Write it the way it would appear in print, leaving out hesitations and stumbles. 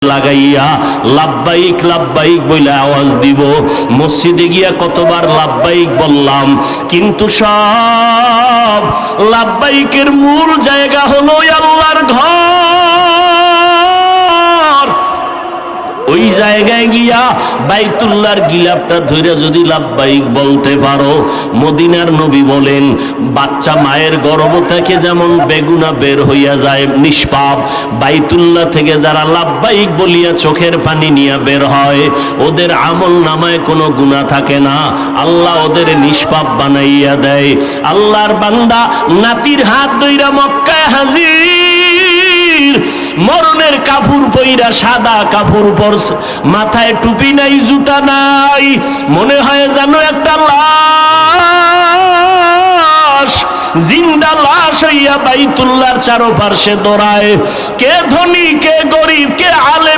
লাগাইয়া লাব্বাইক লাব্বাইক বলে আওয়াজ দিব। মসজিদে গিয়া কতবার লাব্বাইক বললাম, কিন্তু সব লাব্বাইকের মূল জায়গা হলো আল্লাহর ঘর। ওই জায়গায় গিয়া বাইতুল্লাহর গিলাফটা ধরে যদি লাব্বাইক বলতে পারো, মদিনার নবী বলেন বাচ্চা মায়ের গর্ভ থেকে যেমন বেগুনা বের হইয়া যায় নিষ্পাপ, বাইতুল্লাহ থেকে যারা লাব্বাইক বলিয়া চোখের পানি নিয়ে বের হয় ওদের আমল নামায় কোনো গুনাহ থাকে না, আল্লাহ ওদের নিষ্পাপ বানাইয়া দেয়। আল্লাহর বান্দা নাতির হাত ধইরা মক্কায় হাজির, মরণের কাপড় পইরা, সাদা কাপড় পরছে, মাথায় টুপি নাই, জুতা নাই, মনে হয় যেন একটা লাশ, জিন্দা লাশ হইয়া বাইতুল্লাহর চারপাশে দৌড়ায়। কে ধনী, কে গরিব, কে আলেম,